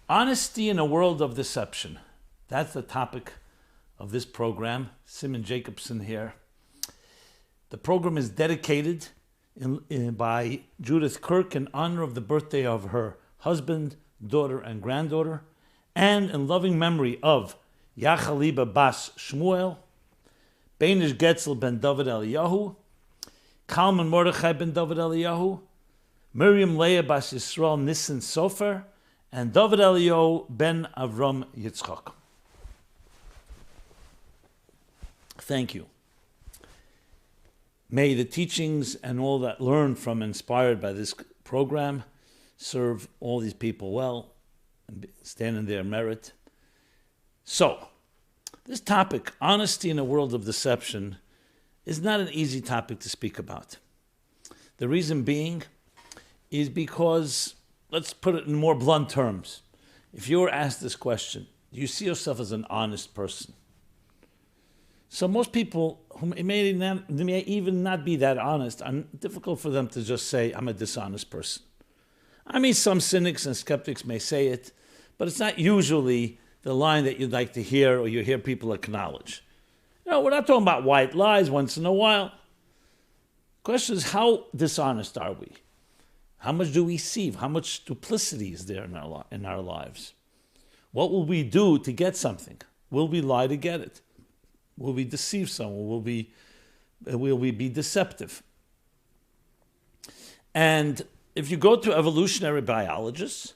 Honesty in a world of deception. That's the topic of this program. Rabbi Jacobson here. The program is dedicated by Judith Kirk in honor of the birthday of her husband, daughter, and granddaughter, and in loving memory of Yachaliba Bas Shmuel, Beinish Getzel ben David Eliyahu, Kalman Mordechai ben David Eliyahu, Miriam Leah Bas Yisrael Nissen Sofer, and David Eliyahu ben Avram Yitzchak. Thank you. May the teachings and all that learned from, inspired by this program, serve all these people well and stand in their merit. So, this topic, honesty in a world of deception, is not an easy topic to speak about. The reason being is because, let's put it in more blunt terms. If you were asked this question, do you see yourself as an honest person? So most people who may even not be that honest, it's difficult for them to just say, I'm a dishonest person. I mean, some cynics and skeptics may say it, but it's not usually the line that you'd like to hear or you hear people acknowledge. We're not talking about white lies once in a while. The question is, how dishonest are we? How much do we deceive? How much duplicity is there in our lives? What will we do to get something? Will we lie to get it? Will we deceive someone? Will we be deceptive? And if you go to evolutionary biologists,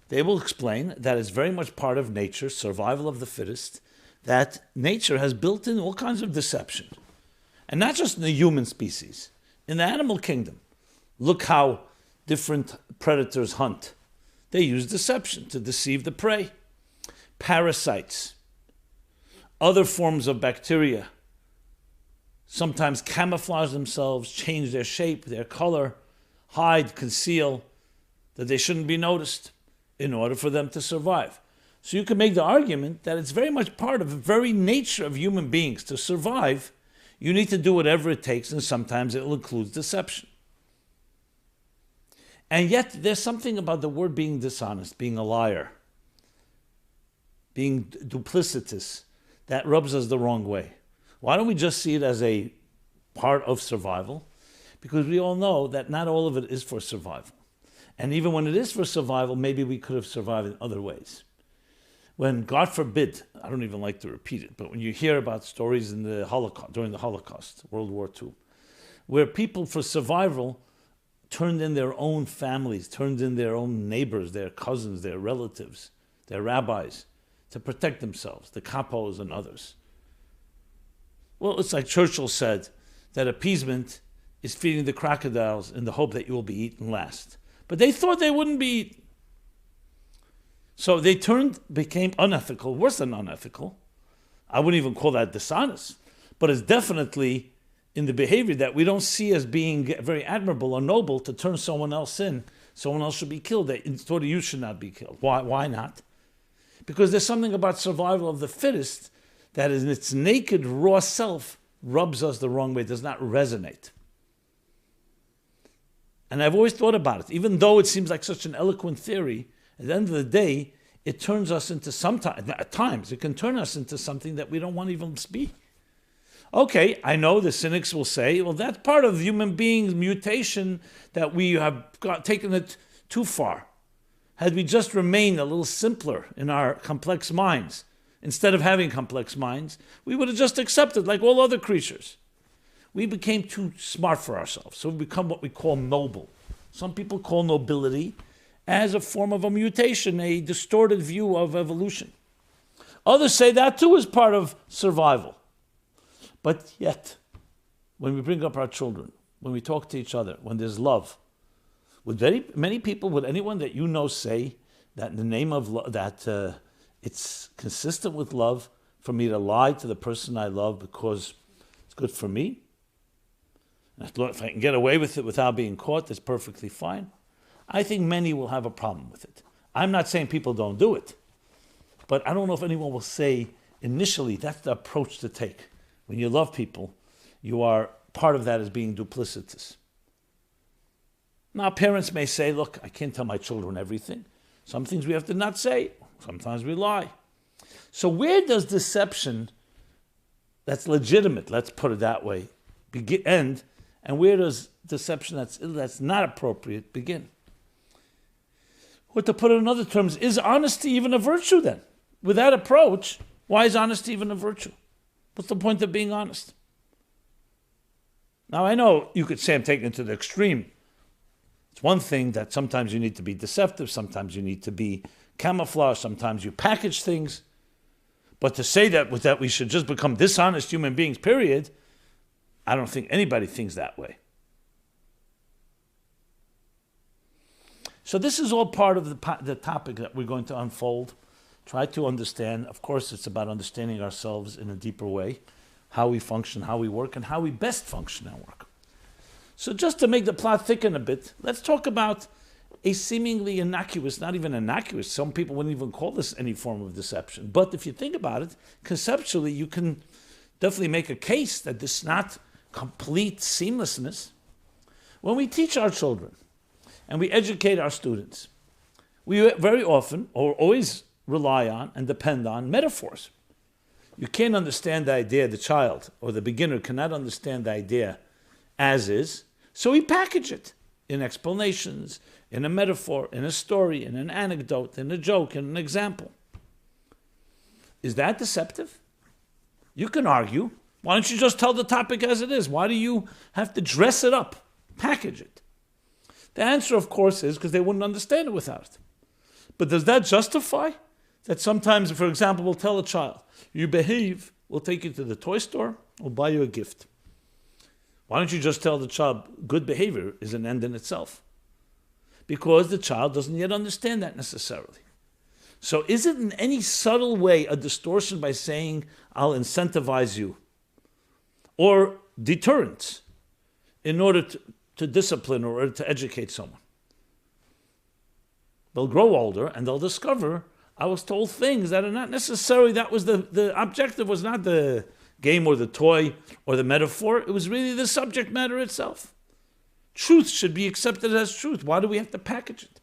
they will explain that it's very much part of nature, survival of the fittest, that nature has built in all kinds of deception. And not just in the human species, in the animal kingdom. Look how different predators hunt. They use deception to deceive the prey. Parasites, other forms of bacteria, sometimes camouflage themselves, change their shape, their color, hide, conceal, that they shouldn't be noticed in order for them to survive. So you can make the argument that it's very much part of the very nature of human beings. To survive, you need to do whatever it takes, and sometimes it will include deception. And yet, there's something about the word being dishonest, being a liar, being duplicitous, that rubs us the wrong way. Why don't we just see it as a part of survival? Because we all know that not all of it is for survival. And even when it is for survival, maybe we could have survived in other ways. When, God forbid, I don't even like to repeat it, but when you hear about stories in the Holocaust, during the Holocaust, World War II, where people for survival turned in their own families, turned in their own neighbors, their cousins, their relatives, their rabbis, to protect themselves, the capos and others. Well, it's like Churchill said, that appeasement is feeding the crocodiles in the hope that you will be eaten last. But they thought they wouldn't be eaten. So they became unethical, worse than unethical. I wouldn't even call that dishonest, but it's definitely in the behavior that we don't see as being very admirable or noble to turn someone else in. Someone else should be killed. They thought you should not be killed. Why not? Because there's something about survival of the fittest that in its naked, raw self rubs us the wrong way, does not resonate. And I've always thought about it. Even though it seems like such an eloquent theory, at the end of the day, it turns us into at times, it can turn us into something that we don't want to even be. Okay, I know the cynics will say, well, that's part of human beings' mutation, that we have taken it too far. Had we just remained a little simpler in our complex minds, instead of having complex minds, we would have just accepted like all other creatures. We became too smart for ourselves, so we become what we call noble. Some people call nobility as a form of a mutation, a distorted view of evolution. Others say that too is part of survival. But yet, when we bring up our children, when we talk to each other, when there's love, would very many people, would anyone that you know say that in the name of that it's consistent with love for me to lie to the person I love because it's good for me? And if I can get away with it without being caught, that's perfectly fine. I think many will have a problem with it. I'm not saying people don't do it, but I don't know if anyone will say initially that's the approach to take. When you love people, you are part of that as being duplicitous. Now, parents may say, look, I can't tell my children everything. Some things we have to not say. Sometimes we lie. So where does deception that's legitimate, let's put it that way, end? And where does deception that's not appropriate begin? Or to put it in other terms, is honesty even a virtue then? With that approach, why is honesty even a virtue? What's the point of being honest? Now I know you could say I'm taking it to the extreme. It's one thing that sometimes you need to be deceptive, sometimes you need to be camouflage, sometimes you package things. But to say that we should just become dishonest human beings, period, I don't think anybody thinks that way. So this is all part of the topic that we're going to unfold. Try to understand. Of course, it's about understanding ourselves in a deeper way, how we function, how we work, and how we best function and work. So just to make the plot thicken a bit, let's talk about a seemingly innocuous, not even innocuous, some people wouldn't even call this any form of deception. But if you think about it, conceptually, you can definitely make a case that this is not complete seamlessness. When we teach our children and we educate our students, we very often, or always, rely on and depend on metaphors. You can't understand the idea, the child or the beginner cannot understand the idea as is, so we package it in explanations, in a metaphor, in a story, in an anecdote, in a joke, in an example. Is that deceptive? You can argue. Why don't you just tell the topic as it is? Why do you have to dress it up, package it? The answer, of course, is because they wouldn't understand it without it. But does that justify that sometimes, for example, we'll tell a child, you behave, we'll take you to the toy store, we'll buy you a gift. Why don't you just tell the child good behavior is an end in itself? Because the child doesn't yet understand that necessarily. So is it in any subtle way a distortion by saying, I'll incentivize you? Or deterrence in order to discipline or to educate someone? They'll grow older and they'll discover I was told things that are not necessarily, that was the objective was not the game or the toy or the metaphor, it was really the subject matter itself. Truth should be accepted as truth. Why do we have to package it?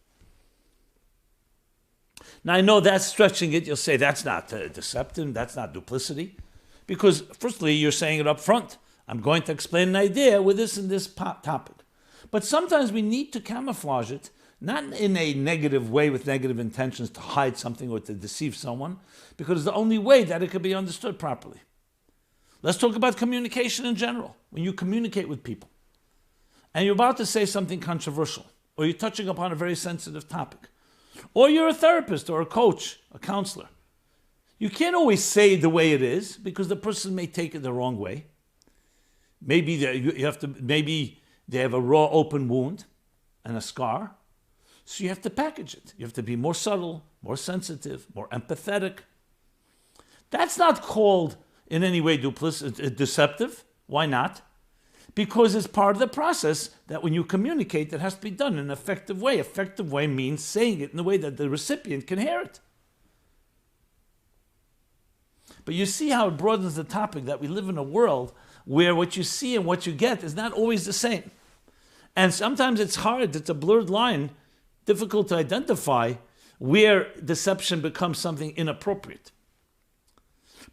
Now I know that's stretching it. You'll say that's not deceptive, that's not duplicity. Because firstly, you're saying it up front. I'm going to explain an idea with this and this topic. But sometimes we need to camouflage it, not in a negative way with negative intentions to hide something or to deceive someone, because it's the only way that it could be understood properly. Let's talk about communication in general. When you communicate with people, and you're about to say something controversial, or you're touching upon a very sensitive topic, or you're a therapist or a coach, a counselor, you can't always say it the way it is, because the person may take it the wrong way. Maybe they have a raw open wound and a scar. So you have to package it. You have to be more subtle, more sensitive, more empathetic. That's not called in any way deceptive. Why not? Because it's part of the process that when you communicate, it has to be done in an effective way. Effective way means saying it in a way that the recipient can hear it. But you see how it broadens the topic that we live in a world where what you see and what you get is not always the same. And sometimes it's hard, it's a blurred line, difficult to identify where deception becomes something inappropriate.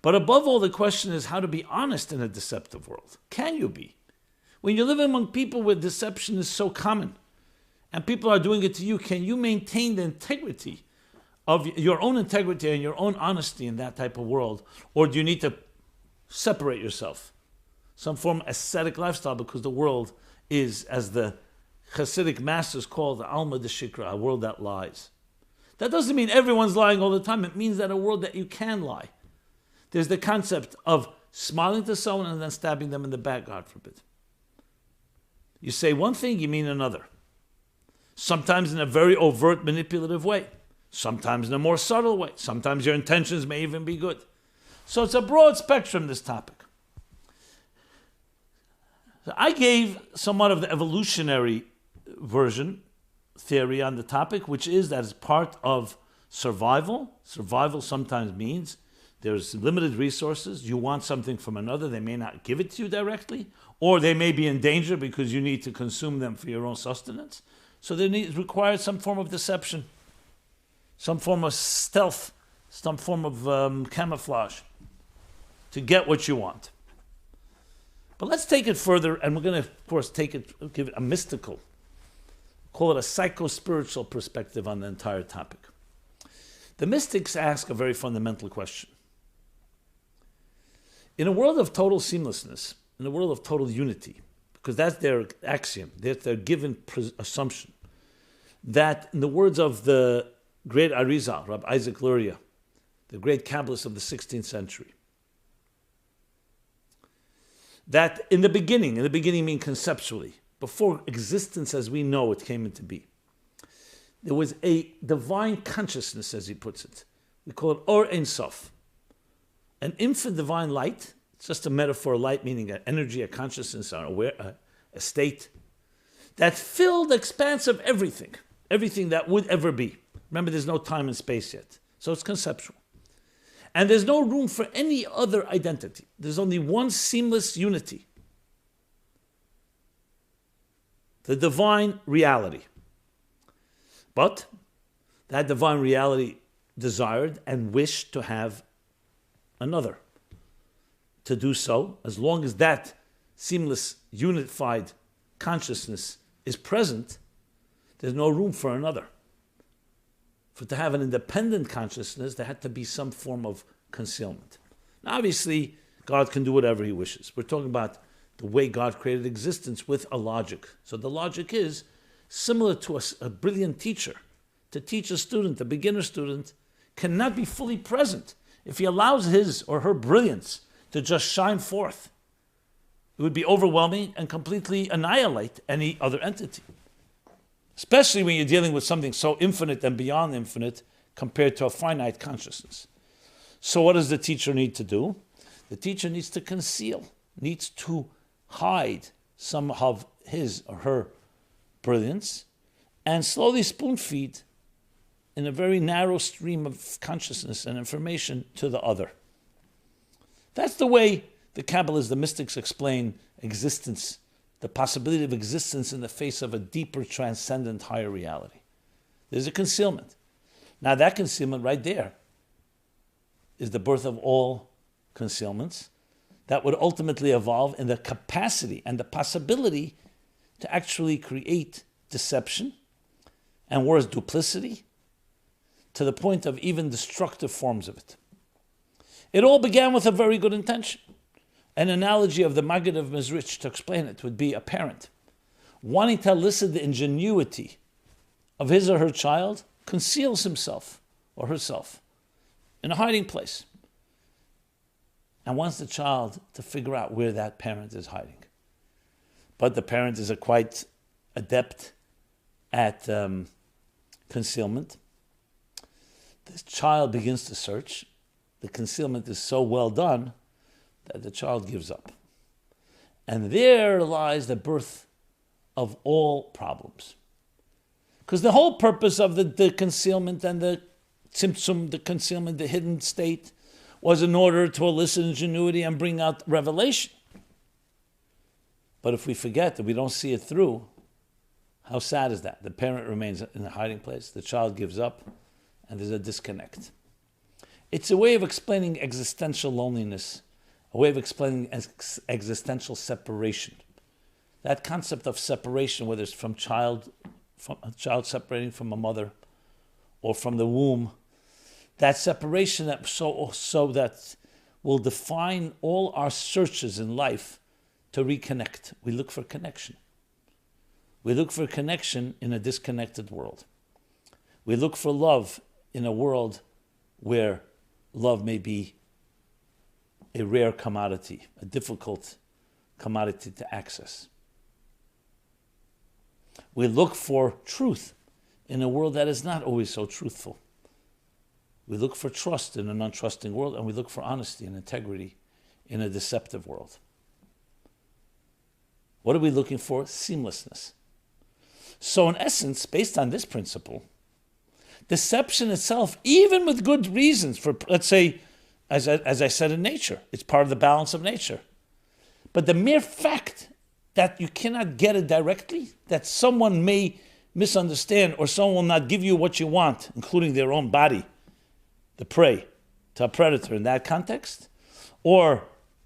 But above all, the question is how to be honest in a deceptive world. Can you be? When you live among people where deception is so common and people are doing it to you, can you maintain the integrity of your own integrity and your own honesty in that type of world? Or do you need to separate yourself? Some form of ascetic lifestyle, because the world is, as the Hasidic masters call the Alma de Shikra, a world that lies. That doesn't mean everyone's lying all the time. It means that a world that you can lie. There's the concept of smiling to someone and then stabbing them in the back, God forbid. You say one thing, you mean another. Sometimes in a very overt, manipulative way. Sometimes in a more subtle way. Sometimes your intentions may even be good. So it's a broad spectrum, this topic. So I gave somewhat of the evolutionary version, theory on the topic, which is that it's part of survival. Survival sometimes means there's limited resources. You want something from another. They may not give it to you directly, or they may be in danger because you need to consume them for your own sustenance. So there requires some form of deception. some form of stealth, some form of camouflage to get what you want. But let's take it further, and we're going to, of course, give it a mystical, call it a psycho-spiritual perspective on the entire topic. The mystics ask a very fundamental question. In a world of total seamlessness, in a world of total unity, because that's their axiom, that's their given assumption, that in the words of the great Arizal, Rabbi Isaac Luria, the great Kabbalist of the 16th century, that in the beginning meaning conceptually, before existence as we know it came into being, there was a divine consciousness, as he puts it. We call it Or Ein Sof, an infinite divine light. It's just a metaphor, light meaning an energy, a consciousness, a state that filled the expanse of everything that would ever be. Remember, there's no time and space yet, so it's conceptual. And there's no room for any other identity. There's only one seamless unity. The divine reality. But that divine reality desired and wished to have another. To do so, as long as that seamless, unified consciousness is present, there's no room for another. For to have an independent consciousness, there had to be some form of concealment. Now, obviously, God can do whatever he wishes. We're talking about the way God created existence with a logic. So the logic is similar to a brilliant teacher. To teach a student, a beginner student, cannot be fully present if he allows his or her brilliance to just shine forth. It would be overwhelming and completely annihilate any other entity. Especially when you're dealing with something so infinite and beyond infinite compared to a finite consciousness. So what does the teacher need to do? The teacher needs to conceal, needs to hide some of his or her brilliance and slowly spoon feed in a very narrow stream of consciousness and information to the other. That's the way the Kabbalists, the mystics, explain existence, the possibility of existence in the face of a deeper, transcendent, higher reality. There's a concealment. Now that concealment right there is the birth of all concealments that would ultimately evolve in the capacity and the possibility to actually create deception and worse, duplicity, to the point of even destructive forms of it. It all began with a very good intention. An analogy of the Maggid of Mezrich to explain it would be a parent wanting to elicit the ingenuity of his or her child, conceals himself or herself in a hiding place and wants the child to figure out where that parent is hiding. But the parent is quite adept at concealment. The child begins to search. The concealment is so well done that the child gives up. And there lies the birth of all problems. Because the whole purpose of the concealment and the tzimtzum, the concealment, the hidden state, was in order to elicit ingenuity and bring out revelation. But if we forget that we don't see it through, how sad is that? The parent remains in a hiding place, the child gives up, and there's a disconnect. It's a way of explaining existential loneliness, a way of explaining existential separation. That concept of separation, whether it's from a child separating from a mother, or from the womb, that separation that so that will define all our searches in life to reconnect. We look for connection. We look for connection in a disconnected world. We look for love in a world where love may be a rare commodity, a difficult commodity to access. We look for truth in a world that is not always so truthful. We look for trust in an untrusting world, and we look for honesty and integrity in a deceptive world. What are we looking for? Seamlessness. So in essence, based on this principle, deception itself, even with good reasons for, let's say, as I said in nature, it's part of the balance of nature. But the mere fact that you cannot get it directly, that someone may misunderstand, or someone will not give you what you want, including their own body, the prey, to a predator in that context, or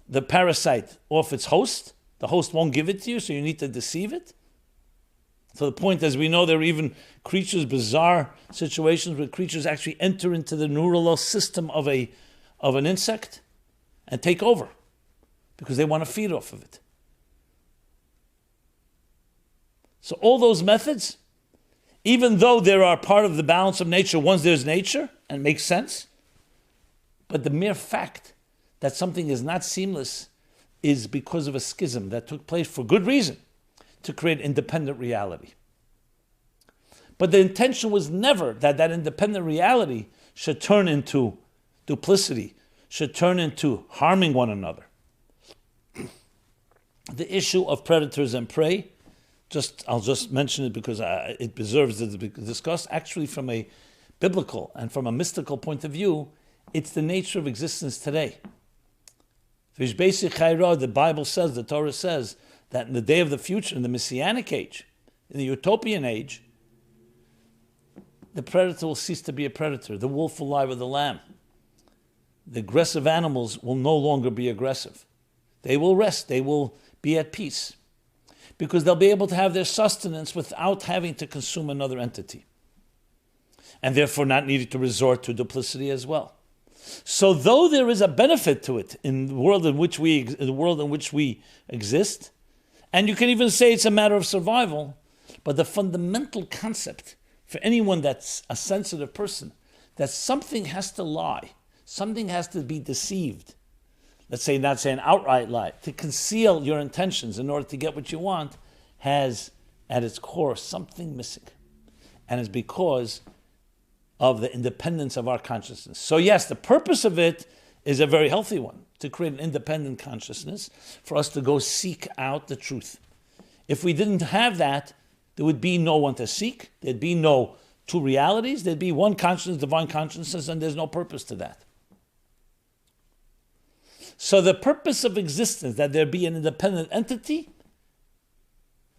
the parasite off its host, the host won't give it to you, so you need to deceive it. To the point, as we know, there are even creatures, bizarre situations where creatures actually enter into the neural system of an insect and take over because they want to feed off of it. So all those methods, even though they are part of the balance of nature, once there's nature, and makes sense, but the mere fact that something is not seamless is because of a schism that took place for good reason, to create independent reality. But the intention was never that that independent reality should turn into duplicity, should turn into harming one another. The issue of predators and prey, I'll just mention it because it deserves to be discussed. Actually, from a biblical and from a mystical point of view, it's the nature of existence today. The Bible says, the Torah says, that in the day of the future, in the Messianic age, in the utopian age, the predator will cease to be a predator. The wolf will lie with the lamb. The aggressive animals will no longer be aggressive. They will rest. They will be at peace. Because they'll be able to have their sustenance without having to consume another entity. And therefore not needing to resort to duplicity as well. So though there is a benefit to it in the world in which we exist, and you can even say it's a matter of survival, but the fundamental concept for anyone that's a sensitive person, that something has to lie, something has to be deceived. Let's say, not say an outright lie, to conceal your intentions in order to get what you want, has at its core something missing. And it's because of the independence of our consciousness. So yes, the purpose of it is a very healthy one, to create an independent consciousness, for us to go seek out the truth. If we didn't have that, there would be no one to seek, there'd be no two realities, there'd be one consciousness, divine consciousness, and there's no purpose to that. So the purpose of existence, that there be an independent entity,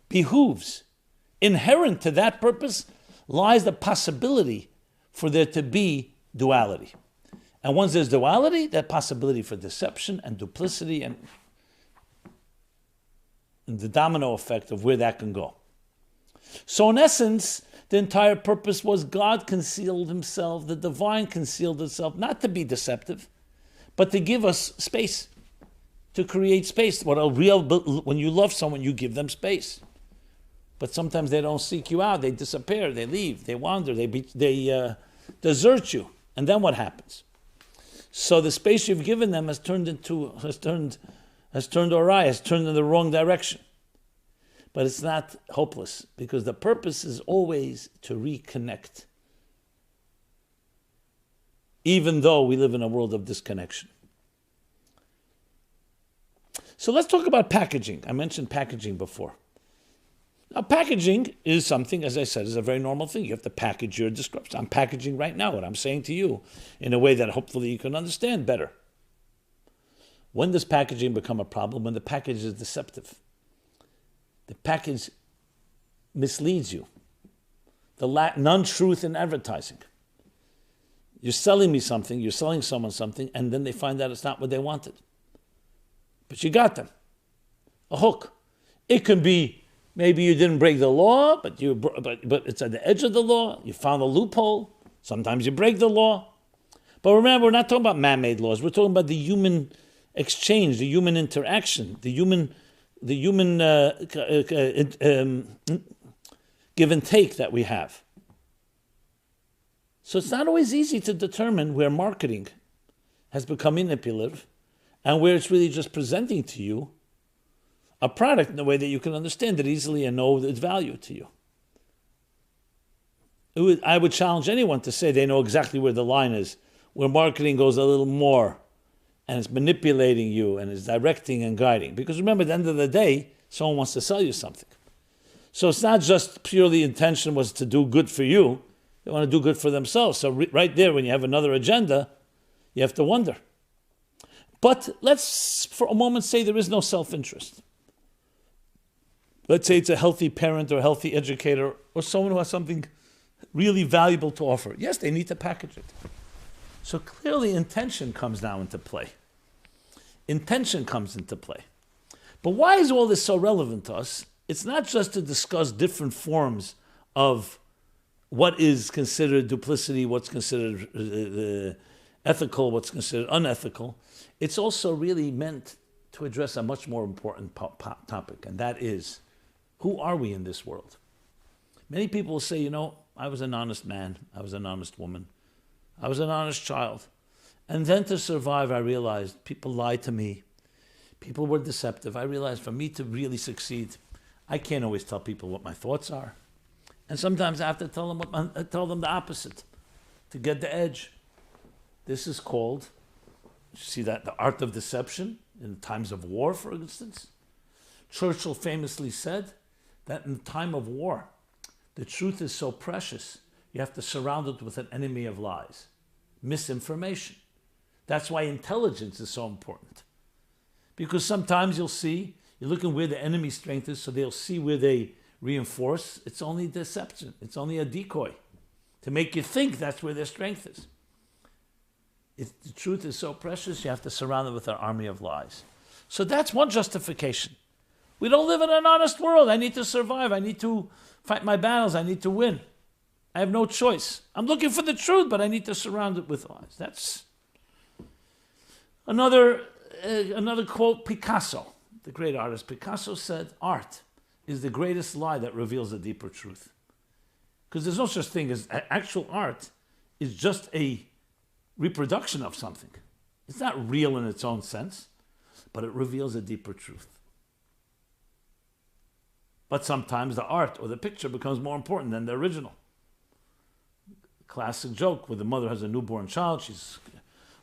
behooves. Inherent to that purpose lies the possibility for there to be duality. And once there's duality, that possibility for deception and duplicity and the domino effect of where that can go. So in essence, the entire purpose was God concealed himself, the divine concealed itself, not to be deceptive, but to give us space, to create space. When you love someone, you give them space. But sometimes they don't seek you out, they disappear, they leave, they wander, they desert you. And then what happens? So the space you've given them has turned awry, has turned in the wrong direction. But it's not hopeless, because the purpose is always to reconnect, even though we live in a world of disconnection. So let's talk about packaging. I mentioned packaging before. Now, packaging is something, as I said, is a very normal thing. You have to package your description. I'm packaging right now what I'm saying to you in a way that hopefully you can understand better. When does packaging become a problem? When the package is deceptive. The package misleads you. The non-truth in advertising. You're selling me something, you're selling someone something, and then they find out it's not what they wanted. But you got them. A hook. It can be, maybe you didn't break the law, but it's at the edge of the law. You found a loophole. Sometimes you break the law. But remember, we're not talking about man-made laws. We're talking about the human exchange, the human interaction, the human give and take that we have. So it's not always easy to determine where marketing has become manipulative and where it's really just presenting to you a product in a way that you can understand it easily and know its value to you. I would challenge anyone to say they know exactly where the line is, where marketing goes a little more and it's manipulating you and it's directing and guiding. Because remember, at the end of the day, someone wants to sell you something. So it's not just purely intention was to do good for you. They want to do good for themselves. So right there, when you have another agenda, you have to wonder. But let's for a moment say there is no self-interest. Let's say it's a healthy parent or a healthy educator or someone who has something really valuable to offer. Yes, they need to package it. So clearly intention comes now into play. Intention comes into play. But why is all this so relevant to us? It's not just to discuss different forms of what is considered duplicity, what's considered ethical, what's considered unethical. It's also really meant to address a much more important topic, and that is, who are we in this world? Many people will say, I was an honest man, I was an honest woman, I was an honest child. And then to survive, I realized people lied to me. People were deceptive. I realized for me to really succeed, I can't always tell people what my thoughts are. And sometimes I have to tell them the opposite to get the edge. This is called, see that, the art of deception in times of war, for instance. Churchill famously said that in time of war, the truth is so precious, you have to surround it with an enemy of lies, misinformation. That's why intelligence is so important. Because sometimes you're looking where the enemy's strength is, so they'll see where they reinforce. It's only deception. It's only a decoy to make you think that's where their strength is. If the truth is so precious, you have to surround it with an army of lies. So that's one justification. We don't live in an honest world. I need to survive. I need to fight my battles. I need to win. I have no choice. I'm looking for the truth, but I need to surround it with lies. That's another quote. Picasso, the great artist Picasso, said, art is the greatest lie that reveals a deeper truth. Because there's no such thing as actual art is just a reproduction of something. It's not real in its own sense, but it reveals a deeper truth. But sometimes the art or the picture becomes more important than the original. Classic joke where the mother has a newborn child, she's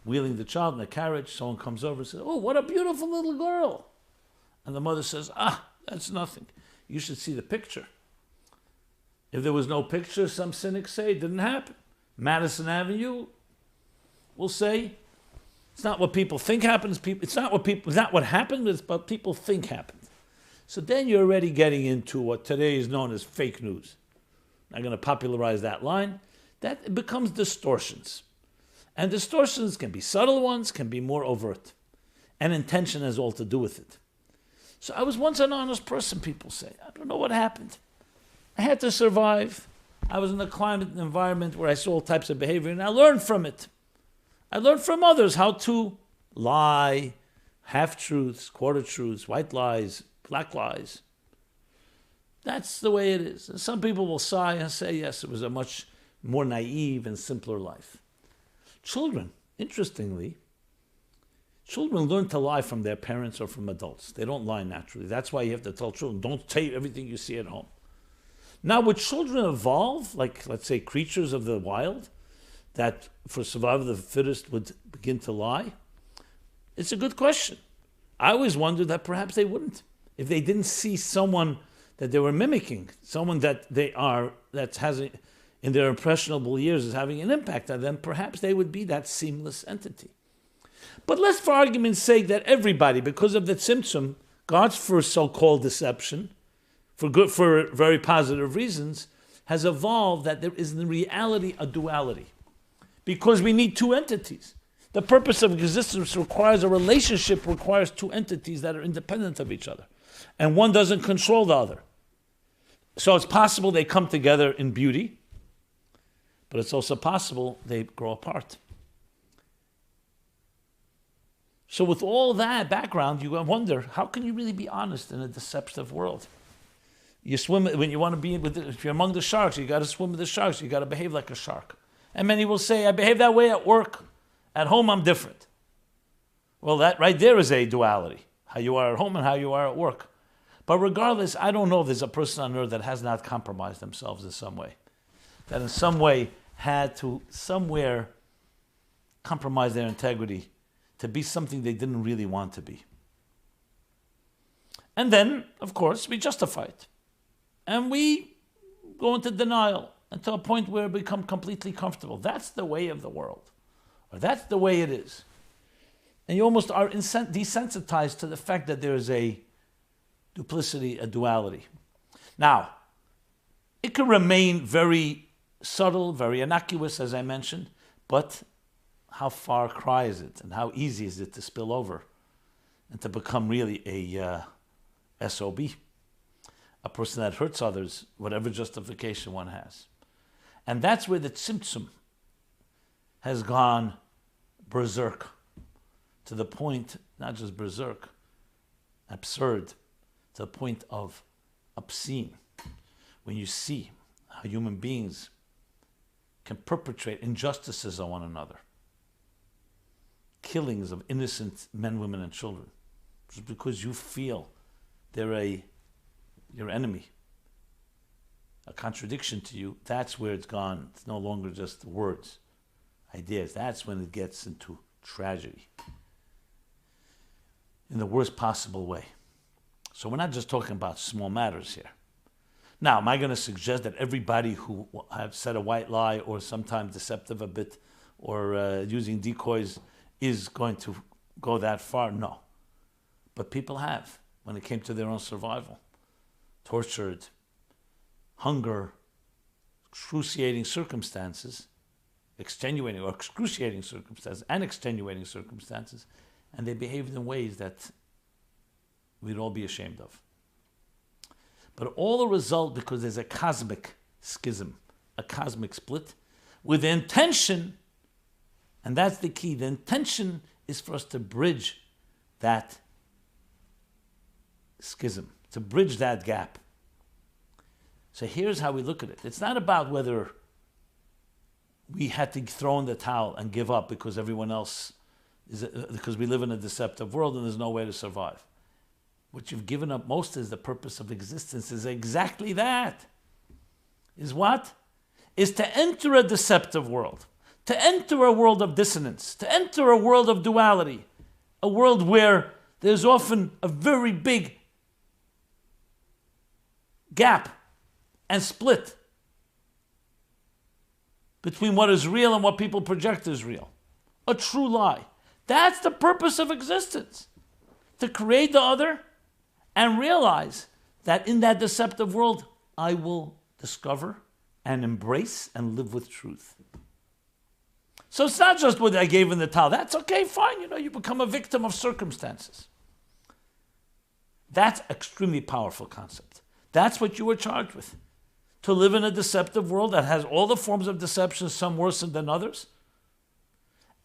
wheeling the child in a carriage, someone comes over and says, "Oh, what a beautiful little girl." And the mother says, "That's nothing. You should see the picture." If there was no picture, some cynics say it didn't happen. Madison Avenue will say, it's not what people think happens. It's not what happened, it's what people think happened. So then you're already getting into what today is known as fake news. I'm going to popularize that line. That becomes distortions. And distortions can be subtle ones, can be more overt. And intention has all to do with it. So I was once an honest person, people say. I don't know what happened. I had to survive. I was in a climate and environment where I saw all types of behavior, and I learned from it. I learned from others how to lie, half-truths, quarter-truths, white lies, black lies. That's the way it is. And some people will sigh and say, yes, it was a much more naive and simpler life. Children, interestingly, children learn to lie from their parents or from adults. They don't lie naturally. That's why you have to tell children, don't say everything you see at home. Now, would children evolve, like, let's say, creatures of the wild, that for survival of the fittest would begin to lie? It's a good question. I always wondered that perhaps they wouldn't. If they didn't see someone that they were mimicking, someone that has in their impressionable years is having an impact on them, perhaps they would be that seamless entity. But let's, for argument's sake, that everybody, because of the tzimtzum, God's first so-called deception, for very positive reasons, has evolved that there is in reality a duality. Because we need two entities. The purpose of existence requires a relationship, requires two entities that are independent of each other. And one doesn't control the other. So it's possible they come together in beauty, but it's also possible they grow apart. So with all that background, you wonder, how can you really be honest in a deceptive world? You swim, when you want to be, if you're among the sharks, you got to swim with the sharks, you got to behave like a shark. And many will say, I behave that way at work. At home, I'm different. Well, that right there is a duality. How you are at home and how you are at work. But regardless, I don't know if there's a person on earth that has not compromised themselves in some way. That in some way had to somewhere compromise their integrity to be something they didn't really want to be. And then, of course, we justify it. And we go into denial until a point where we become completely comfortable. That's the way of the world. Or that's the way it is. And you almost are desensitized to the fact that there's duplicity, a duality. Now, it can remain very subtle, very innocuous, as I mentioned, but how far cry is it, and how easy is it to spill over and to become really a SOB, a person that hurts others, whatever justification one has. And that's where the tzimtzum has gone berserk, to the point, not just berserk, absurd, to the point of obscene. When you see how human beings can perpetrate injustices on one another, killings of innocent men, women, and children, just because you feel they're your enemy, a contradiction to you, that's where it's gone. It's no longer just words, ideas. That's when it gets into tragedy in the worst possible way. So we're not just talking about small matters here. Now, am I going to suggest that everybody who have said a white lie or sometimes deceptive a bit or using decoys is going to go that far? No. But people have, when it came to their own survival. Tortured, hunger, excruciating circumstances, extenuating or excruciating circumstances and extenuating circumstances, and they behaved in ways that we'd all be ashamed of. But all the result because there's a cosmic schism, a cosmic split, with the intention, and that's the key, the intention is for us to bridge that schism, to bridge that gap. So here's how we look at it. It's not about whether we had to throw in the towel and give up because everyone else because we live in a deceptive world and there's no way to survive. What you've given up most is the purpose of existence is exactly that. Is what? Is to enter a deceptive world, to enter a world of dissonance, to enter a world of duality, a world where there's often a very big gap and split between what is real and what people project as real. A true lie. That's the purpose of existence. To create the other and realize that in that deceptive world, I will discover and embrace and live with truth. So it's not just what I gave in the towel. That's okay, fine. You become a victim of circumstances. That's extremely powerful concept. That's what you were charged with. To live in a deceptive world that has all the forms of deception, some worse than others.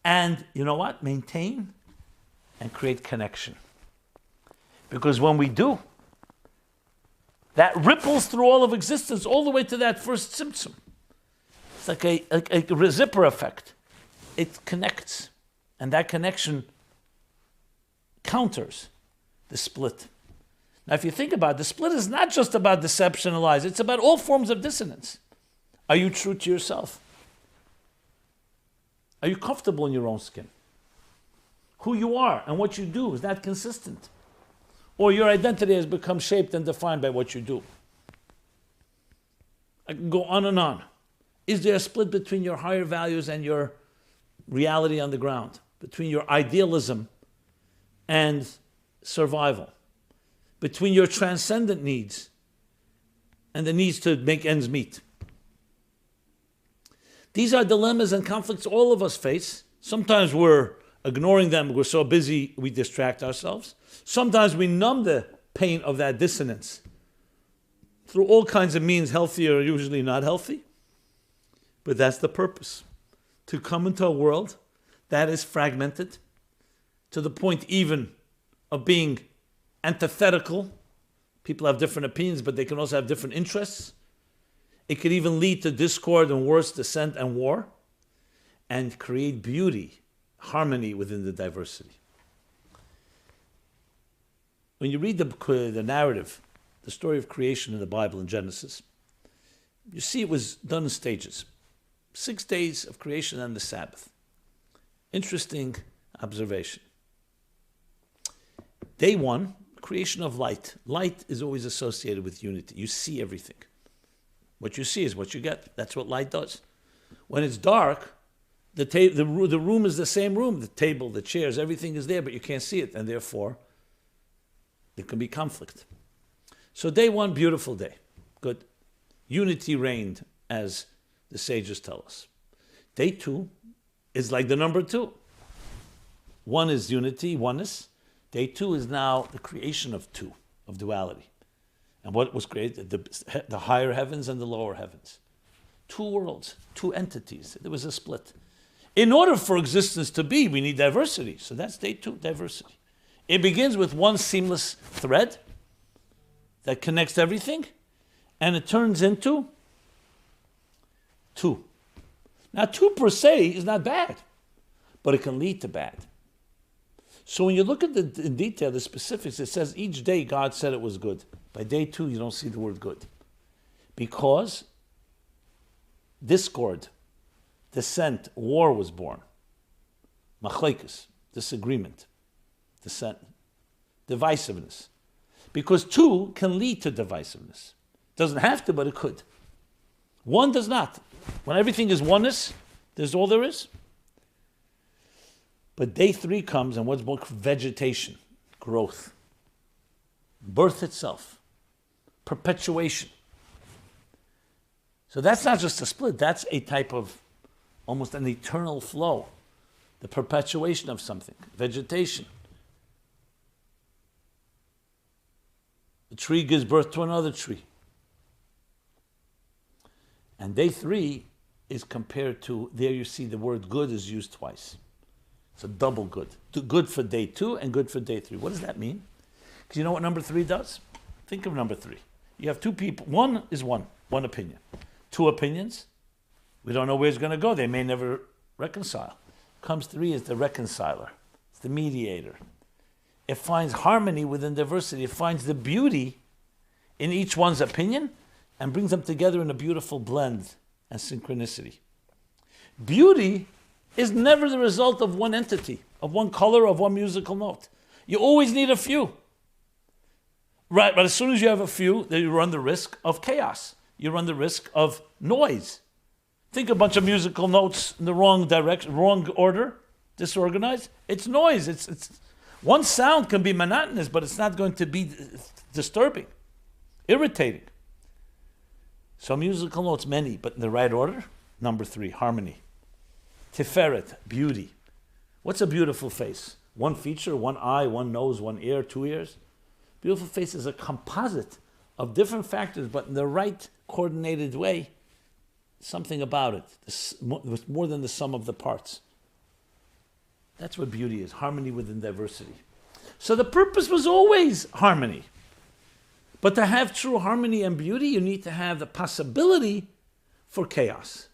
And you know what? Maintain and create connection. Because when we do, that ripples through all of existence, all the way to that first tzimtzum. It's like a zipper effect. It connects. And that connection counters the split. Now, if you think about it, the split is not just about deception and lies. It's about all forms of dissonance. Are you true to yourself? Are you comfortable in your own skin? Who you are and what you do, is that consistent? Or your identity has become shaped and defined by what you do? I can go on and on. Is there a split between your higher values and your reality on the ground? Between your idealism and survival? Between your transcendent needs and the needs to make ends meet? These are dilemmas and conflicts all of us face. Sometimes we're ignoring them. We're so busy we distract ourselves. Sometimes we numb the pain of that dissonance through all kinds of means, healthy or usually not healthy. But that's the purpose. To come into a world that is fragmented to the point even of being antithetical. People have different opinions, but they can also have different interests. It could even lead to discord and worse, dissent and war, and create beauty, harmony within the diversity. When you read the narrative, the story of creation in the Bible in Genesis, you see it was done in stages. 6 days of creation and the Sabbath. Interesting observation. Day 1, creation of light. Light is always associated with unity. You see everything. What you see is what you get. That's what light does. When it's dark, the room is the same room. The table, the chairs, everything is there, but you can't see it. And therefore, there can be conflict. So day one, beautiful day. Good. Unity reigned, as the sages tell us. Day two is like the number two. One is unity, oneness. Day two is now the creation of two, of duality. And what was created? The higher heavens and the lower heavens. Two worlds, two entities. There was a split. In order for existence to be, we need diversity. So that's day two, diversity. It begins with one seamless thread that connects everything, and it turns into two. Now, two per se is not bad, but it can lead to bad. So when you look at in detail, the specifics, it says each day God said it was good. By day two, you don't see the word good. Because discord, dissent, war was born. Machlekes, disagreement, dissent, divisiveness. Because two can lead to divisiveness. Doesn't have to, but it could. One does not. When everything is oneness, there's all there is. But day three comes, and what's more? Vegetation, growth, birth itself, perpetuation. So that's not just a split, that's a type of almost an eternal flow, the perpetuation of something, vegetation. The tree gives birth to another tree. And day three is compared to, there you see the word good is used twice. It's a double good. Good for day two and good for day three. What does that mean? Because you know what number three does? Think of number three. You have two people. One is one opinion. Two opinions. We don't know where it's going to go. They may never reconcile. Comes three is the reconciler. It's the mediator. It finds harmony within diversity. It finds the beauty in each one's opinion and brings them together in a beautiful blend and synchronicity. Beauty is never the result of one entity, of one color, of one musical note. You always need a few. Right, but as soon as you have a few, then you run the risk of chaos. You run the risk of noise. Think a bunch of musical notes in the wrong direction, wrong order, disorganized. It's noise. It's one sound can be monotonous, but it's not going to be disturbing, irritating. So musical notes, many, but in the right order. Number three, harmony. Tiferet, beauty. What's a beautiful face? One feature, one eye, one nose, one ear, two ears. Beautiful face is a composite of different factors, but in the right coordinated way, something about it. It's more than the sum of the parts. That's what beauty is, harmony within diversity. So the purpose was always harmony. But to have true harmony and beauty, you need to have the possibility for chaos.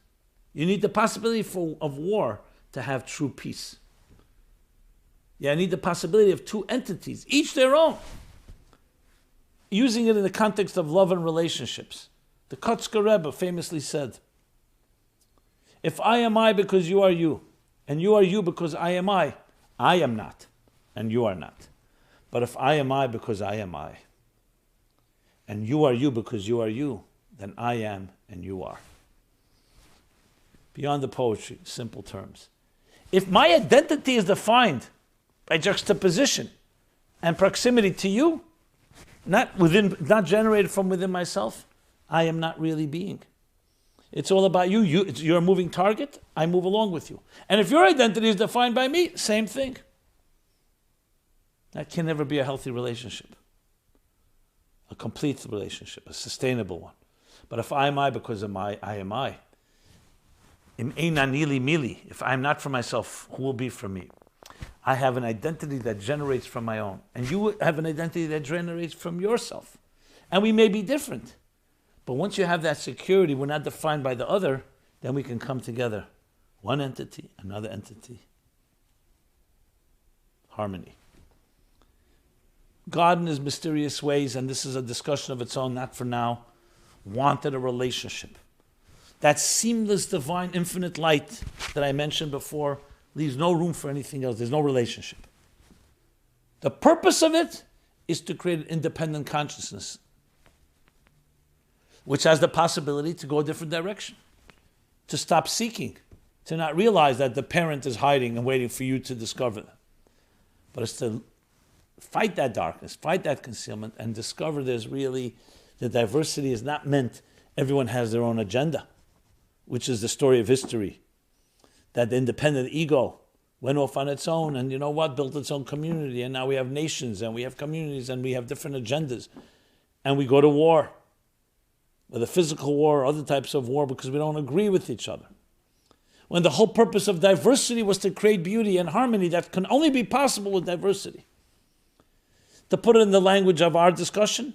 You need the possibility of war to have true peace. You need the possibility of two entities, each their own. Using it in the context of love and relationships. The Kotzker Rebbe famously said, if I am I because you are you, and you are you because I am not, and you are not. But if I am I because I am I, and you are you because you are you, then I am and you are. Beyond the poetry, simple terms. If my identity is defined by juxtaposition and proximity to you, not generated from within myself, I am not really being. It's all about you. You're a moving target. I move along with you. And if your identity is defined by me, same thing. That can never be a healthy relationship, a complete relationship, a sustainable one. But if I am I because of I am I. Im eina nili mili. If I am not for myself, who will be for me? I have an identity that generates from my own. And you have an identity that generates from yourself. And we may be different. But once you have that security, we're not defined by the other, then we can come together. One entity, another entity. Harmony. God in his mysterious ways, and this is a discussion of its own, not for now, wanted a relationship. That seamless, divine, infinite light that I mentioned before leaves no room for anything else. There's no relationship. The purpose of it is to create an independent consciousness, which has the possibility to go a different direction, to stop seeking, to not realize that the parent is hiding and waiting for you to discover them. But it's to fight that darkness, fight that concealment, and discover there's really, the diversity is not meant everyone has their own agenda, which is the story of history. That the independent ego went off on its own and built its own community, and now we have nations and we have communities and we have different agendas. And we go to war, whether physical war or other types of war, because we don't agree with each other. When the whole purpose of diversity was to create beauty and harmony that can only be possible with diversity. To put it in the language of our discussion,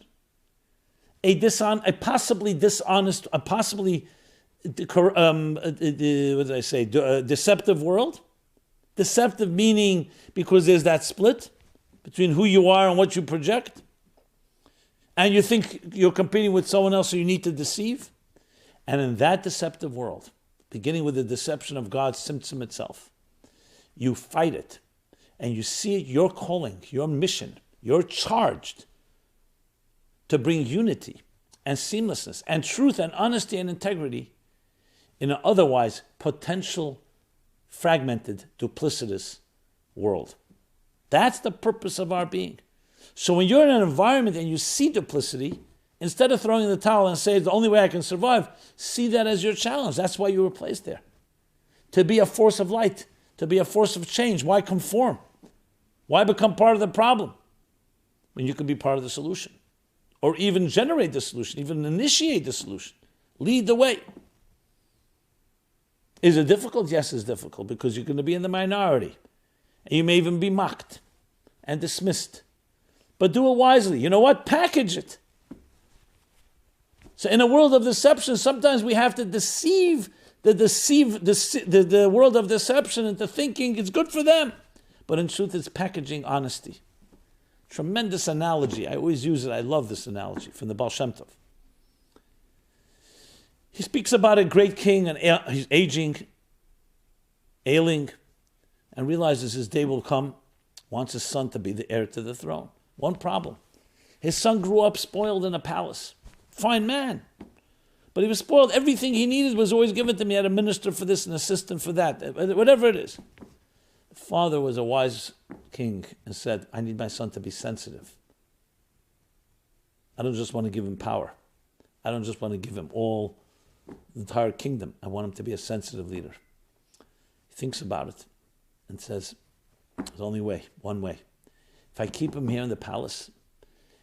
a possibly dishonest, a possibly deceptive world. Deceptive meaning because there's that split between who you are and what you project. And you think you're competing with someone else, so you need to deceive. And in that deceptive world, beginning with the deception of God's symptom itself, you fight it. And you see it, your calling, your mission. You're charged to bring unity and seamlessness and truth and honesty and integrity in an otherwise potential fragmented, duplicitous world. That's the purpose of our being. So when you're in an environment and you see duplicity, instead of throwing in the towel and saying, the only way I can survive, see that as your challenge. That's why you were placed there. To be a force of light, to be a force of change. Why conform? Why become part of the problem when you could be part of the solution? Or even generate the solution, even initiate the solution. Lead the way. Is it difficult? Yes, it's difficult because you're going to be in the minority. And you may even be mocked and dismissed. But do it wisely. You know what? Package it. So in a world of deception, sometimes we have to deceive the world of deception into thinking it's good for them. But in truth, it's packaging honesty. Tremendous analogy. I always use it. I love this analogy from the Baal Shem Tov. He speaks about a great king, and he's aging, ailing, and realizes his day will come, wants his son to be the heir to the throne. One problem. His son grew up spoiled in a palace. Fine man. But he was spoiled. Everything he needed was always given to me. He had a minister for this, an assistant for that, whatever it is. The father was a wise king and said, I need my son to be sensitive. I don't just want to give him power. I don't just want to give him all the entire kingdom. I want him to be a sensitive leader. He thinks about it and says, there's only one way. If I keep him here in the palace,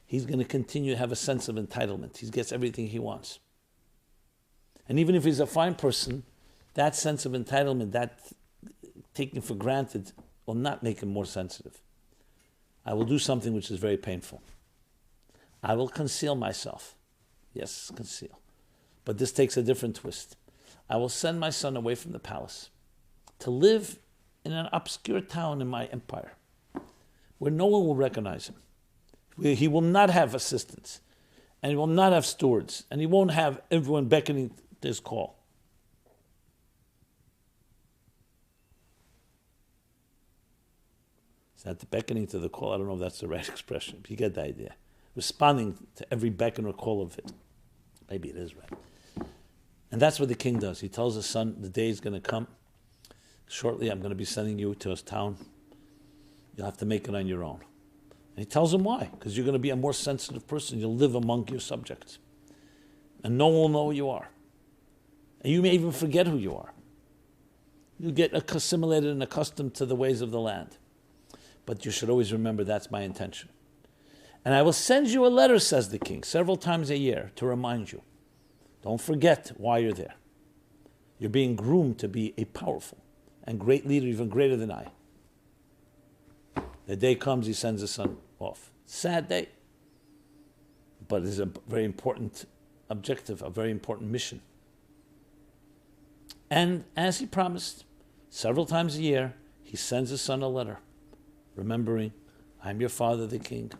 he's going to continue to have a sense of entitlement. He gets everything he wants. And even if he's a fine person, that sense of entitlement, that taking for granted, will not make him more sensitive. I will do something which is very painful. I will conceal myself. Yes, conceal. But this takes a different twist. I will send my son away from the palace to live in an obscure town in my empire where no one will recognize him. He will not have assistants, and he will not have stewards, and he won't have everyone beckoning to his call. It's not the beckoning to the call. I don't know if that's the right expression, but you get the idea. Responding to every beckon or call of it. Maybe it is right. And that's what the king does. He tells his son, the day is going to come. Shortly, I'm going to be sending you to his town. You'll have to make it on your own. And he tells him why. Because you're going to be a more sensitive person. You'll live among your subjects. And no one will know who you are. And you may even forget who you are. You get assimilated and accustomed to the ways of the land. But you should always remember that's my intention. And I will send you a letter, says the king, several times a year to remind you. Don't forget why you're there. You're being groomed to be a powerful and great leader, even greater than I. The day comes, he sends his son off. Sad day. But it's a very important objective, a very important mission. And as he promised, several times a year, he sends his son a letter, remembering, I'm your father, the king.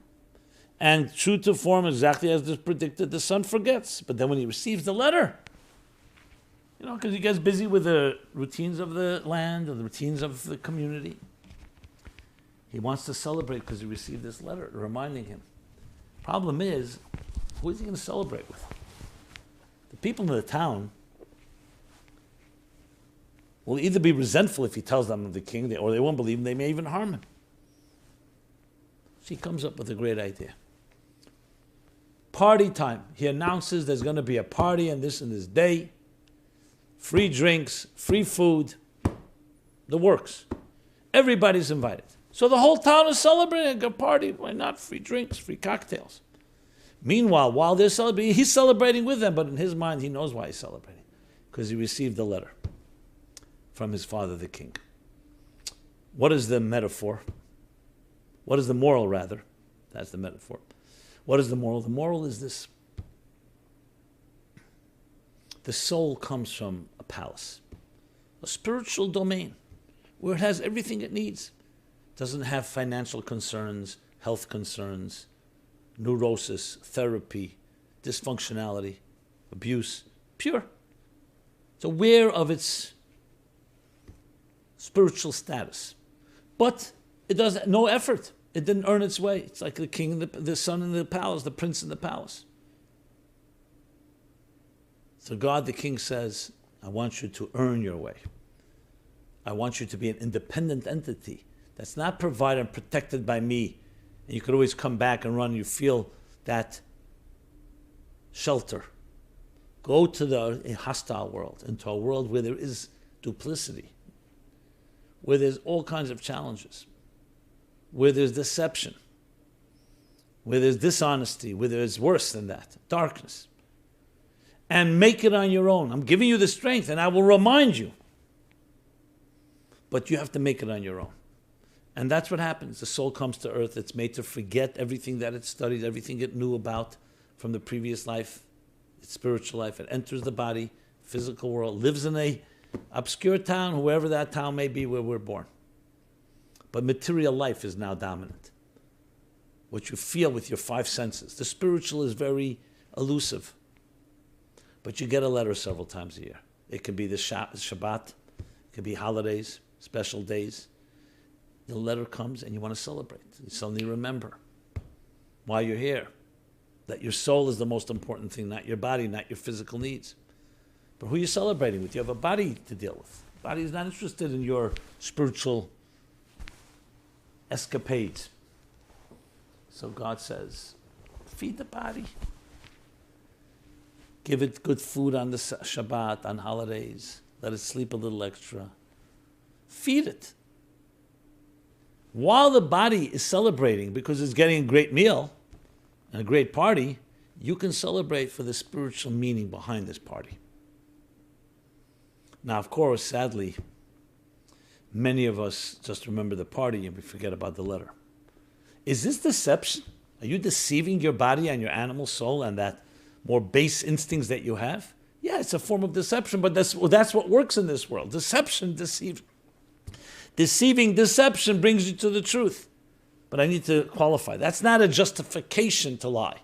And true to form, exactly as this predicted, the son forgets. But then when he receives the letter, because he gets busy with the routines of the land or the routines of the community, he wants to celebrate because he received this letter reminding him. Problem is, who is he going to celebrate with? The people in the town will either be resentful if he tells them of the king, or they won't believe him. They may even harm him. He comes up with a great idea. Party time. He announces there's going to be a party on this and this day. Free drinks, free food, the works. Everybody's invited. So the whole town is celebrating a party. Why not? Free drinks, free cocktails. Meanwhile, while they're celebrating, he's celebrating with them, but in his mind, he knows why he's celebrating. Because he received a letter from his father, the king. What is the metaphor? What is the moral, rather? That's the metaphor. What is the moral? The moral is this. The soul comes from a palace, a spiritual domain, where it has everything it needs. It doesn't have financial concerns, health concerns, neurosis, therapy, dysfunctionality, abuse. Pure. It's aware of its spiritual status. But it does no effort. It didn't earn its way. It's like the king, the son in the palace, the prince in the palace. So God, the king, says, I want you to earn your way. I want you to be an independent entity that's not provided and protected by me. And you could always come back and run. You feel that shelter. Go to the hostile world, into a world where there is duplicity, where there's all kinds of challenges, where there's deception, where there's dishonesty, where there's worse than that, darkness. And make it on your own. I'm giving you the strength, and I will remind you. But you have to make it on your own. And that's what happens. The soul comes to earth. It's made to forget everything that it studied, everything it knew about from the previous life, its spiritual life. It enters the body, physical world, lives in a obscure town, whoever that town may be where we're born. But material life is now dominant. What you feel with your five senses. The spiritual is very elusive. But you get a letter several times a year. It could be the Shabbat, it could be holidays, special days. The letter comes and you want to celebrate. You suddenly remember why you're here. That your soul is the most important thing, not your body, not your physical needs. But who are you celebrating with? You have a body to deal with. The body is not interested in your spiritual escapades. So God says, feed the body. Give it good food on the Shabbat, on holidays. Let it sleep a little extra. Feed it. While the body is celebrating because it's getting a great meal and a great party, you can celebrate for the spiritual meaning behind this party. Now, of course, sadly, many of us just remember the party and we forget about the letter. Is this deception? Are you deceiving your body and your animal soul and that more base instincts that you have? Yeah, it's a form of deception, but that's what works in this world. Deception, deceive. Deceiving deception brings you to the truth. But I need to qualify. That's not a justification to lie.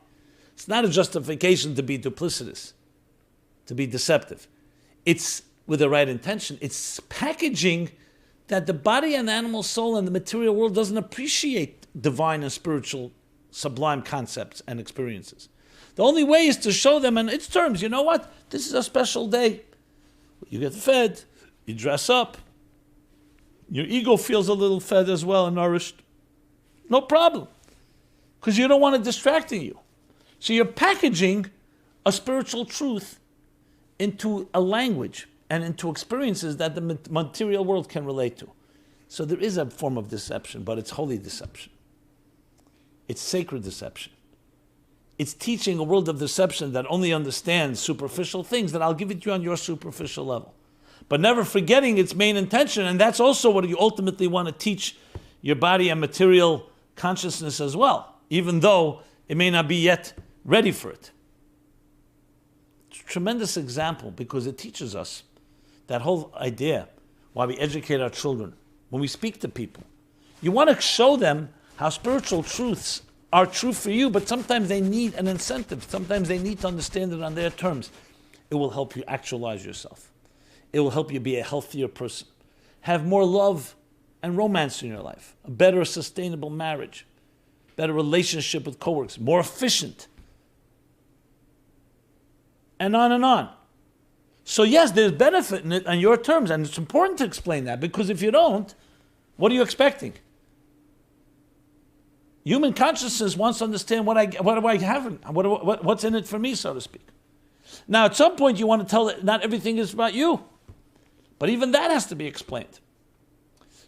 It's not a justification to be duplicitous, to be deceptive. It's with the right intention. It's packaging that the body and animal soul and the material world doesn't appreciate divine and spiritual sublime concepts and experiences. The only way is to show them in its terms. You know what? This is a special day. You get fed. You dress up. Your ego feels a little fed as well and nourished. No problem. Because you don't want it distracting you. So you're packaging a spiritual truth into a language and into experiences that the material world can relate to. So there is a form of deception, but it's holy deception. It's sacred deception. It's teaching a world of deception that only understands superficial things, that I'll give it to you on your superficial level. But never forgetting its main intention, and that's also what you ultimately want to teach your body and material consciousness as well, even though it may not be yet ready for it. It's a tremendous example because it teaches us that whole idea why we educate our children. When we speak to people, you want to show them how spiritual truths are true for you, but sometimes they need an incentive. Sometimes they need to understand it on their terms. It will help you actualize yourself. It will help you be a healthier person, have more love and romance in your life, a better sustainable marriage, better relationship with coworkers, more efficient, and on and on. So yes, there's benefit in it on your terms, and it's important to explain that, because if you don't, what are you expecting? Human consciousness wants to understand what do I have, what's in it for me, so to speak. Now, at some point, you want to tell it not everything is about you, but even that has to be explained.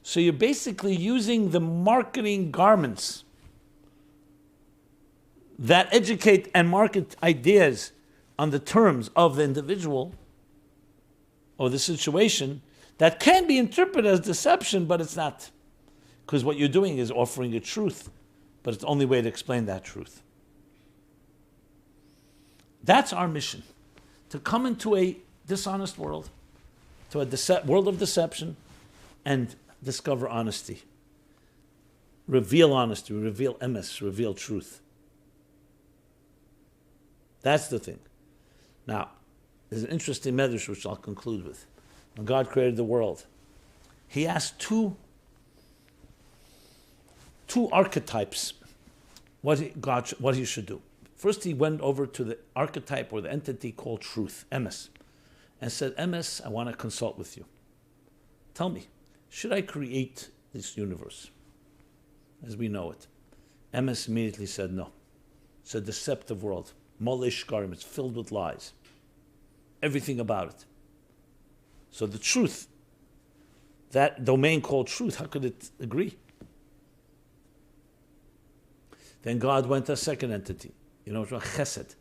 So you're basically using the marketing garments that educate and market ideas on the terms of the individual or the situation that can be interpreted as deception, but it's not. Because what you're doing is offering a truth, but it's the only way to explain that truth. That's our mission, to come into a dishonest world, to a world of deception, and discover honesty. Reveal honesty, reveal emes, reveal truth. That's the thing. Now, there's an interesting medrash which I'll conclude with. When God created the world, He asked two archetypes what He should do. First, He went over to the archetype or the entity called truth, emes, and said, emes, I want to consult with you. Tell me, should I create this universe as we know it? Emes immediately said no. It's a deceptive world. Molish Garim, it's filled with lies. Everything about it. So the truth, that domain called truth, how could it agree? Then God went to a second entity, chesed,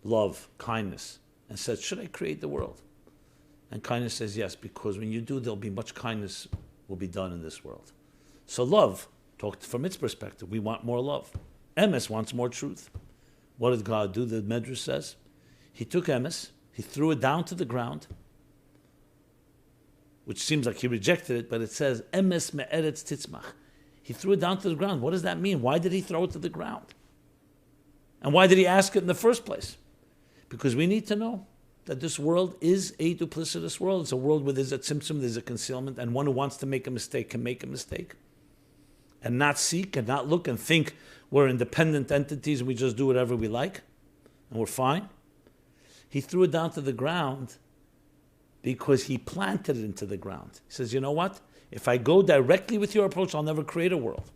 love, kindness, and said, should I create the world? And kindness says yes, because when you do, there'll be much kindness will be done in this world. So love, talked from its perspective, we want more love. Emes wants more truth. What did God do? The Medrash says, He took emes, He threw it down to the ground, which seems like He rejected it, but it says, emes me'eretz titzmach. He threw it down to the ground. What does that mean? Why did He throw it to the ground? And why did He ask it in the first place? Because we need to know that this world is a duplicitous world. It's a world where there's a tzimtzum, there's a concealment, and one who wants to make a mistake can make a mistake and not seek and not look and think we're independent entities and we just do whatever we like and we're fine. He threw it down to the ground because He planted it into the ground. He says, you know what? If I go directly with your approach, I'll never create a world.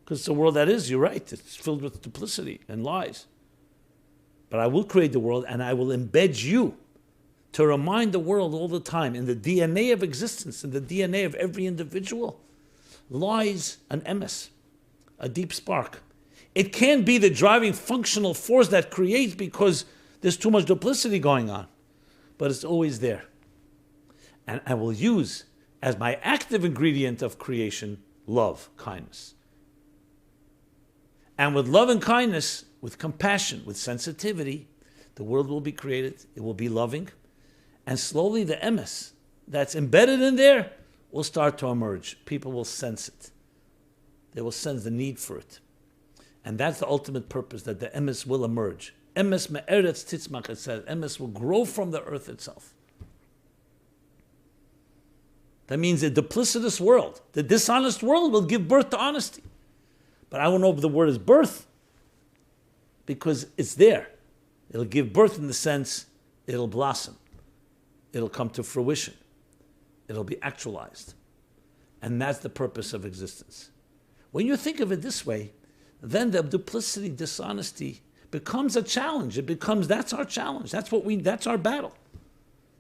Because it's a world that is, you're right, it's filled with duplicity and lies. But I will create the world and I will embed you to remind the world all the time, in the DNA of existence, in the DNA of every individual, lies an emes, a deep spark. It can be the driving functional force that creates because there's too much duplicity going on. But it's always there. And I will use as my active ingredient of creation, love, kindness. And with love and kindness, with compassion, with sensitivity, the world will be created, it will be loving, and slowly the emes that's embedded in there will start to emerge. People will sense it. They will sense the need for it. And that's the ultimate purpose, that the emes will emerge. Emes me'eretz titzmach, it says, emes will grow from the earth itself. That means the duplicitous world, the dishonest world will give birth to honesty. But I won't know if the word is birth, because it's there. It'll give birth in the sense it'll blossom. It'll come to fruition. It'll be actualized. And that's the purpose of existence. When you think of it this way, then the duplicity, dishonesty becomes a challenge. It becomes, that's our challenge. That's our battle.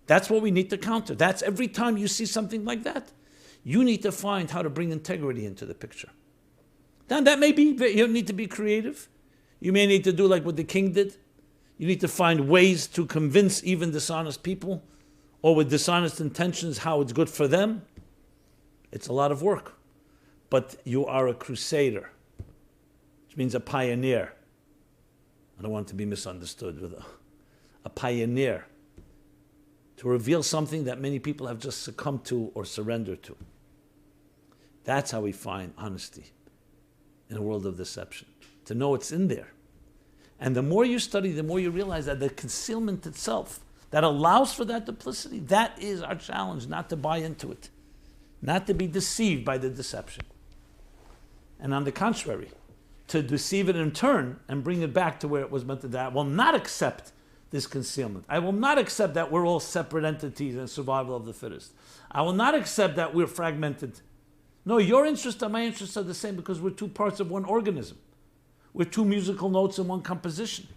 That's what we need to counter. That's every time you see something like that, you need to find how to bring integrity into the picture. Now that may be, you need to be creative. You may need to do like what the king did. You need to find ways to convince even dishonest people, or with dishonest intentions, how it's good for them. It's a lot of work. But you are a crusader, which means a pioneer. I don't want to be misunderstood with a pioneer, to reveal something that many people have just succumbed to or surrendered to. That's how we find honesty in a world of deception, to know it's in there. And the more you study, the more you realize that the concealment itself that allows for that duplicity, that is our challenge, not to buy into it, not to be deceived by the deception. And on the contrary, to deceive it in turn and bring it back to where it was meant to be. I will not accept this concealment. I will not accept that we're all separate entities and survival of the fittest. I will not accept that we're fragmented No, your interests and my interests are the same because we're two parts of one organism. We're two musical notes in one composition.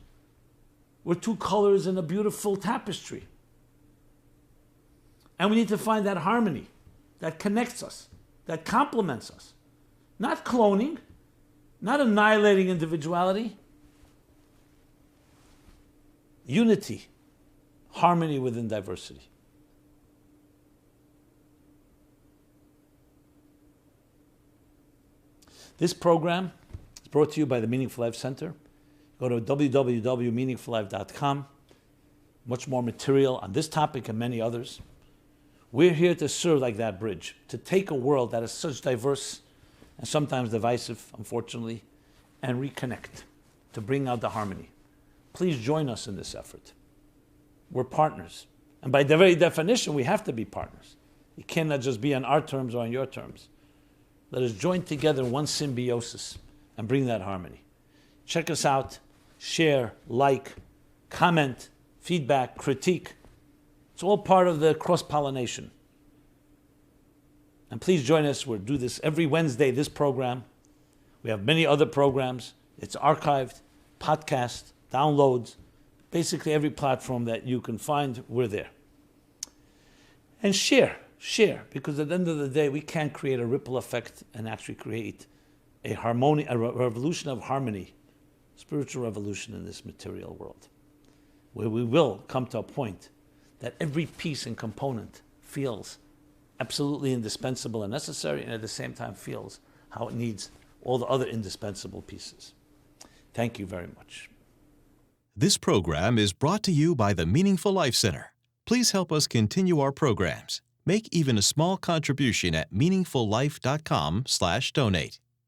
We're two colors in a beautiful tapestry. And we need to find that harmony that connects us, that complements us. Not cloning, not annihilating individuality. Unity, harmony within diversity. This program is brought to you by the Meaningful Life Center. Go to www.meaningfullife.com. Much more material on this topic and many others. We're here to serve like that bridge, to take a world that is such diverse and sometimes divisive, unfortunately, and reconnect, to bring out the harmony. Please join us in this effort. We're partners. And by the very definition, we have to be partners. It cannot just be on our terms or on your terms. Let us join together in one symbiosis and bring that harmony. Check us out, share, like, comment, feedback, critique. It's all part of the cross-pollination. And please join us. We'll do this every Wednesday, this program. We have many other programs. It's archived, podcast, downloads, basically every platform that you can find, we're there. And share, because at the end of the day, we can create a ripple effect and actually create a revolution of harmony, spiritual revolution in this material world, where we will come to a point that every piece and component feels absolutely indispensable and necessary, and at the same time feels how it needs all the other indispensable pieces. Thank you very much. This program is brought to you by the Meaningful Life Center. Please help us continue our programs. Make even a small contribution at meaningfullife.com/donate.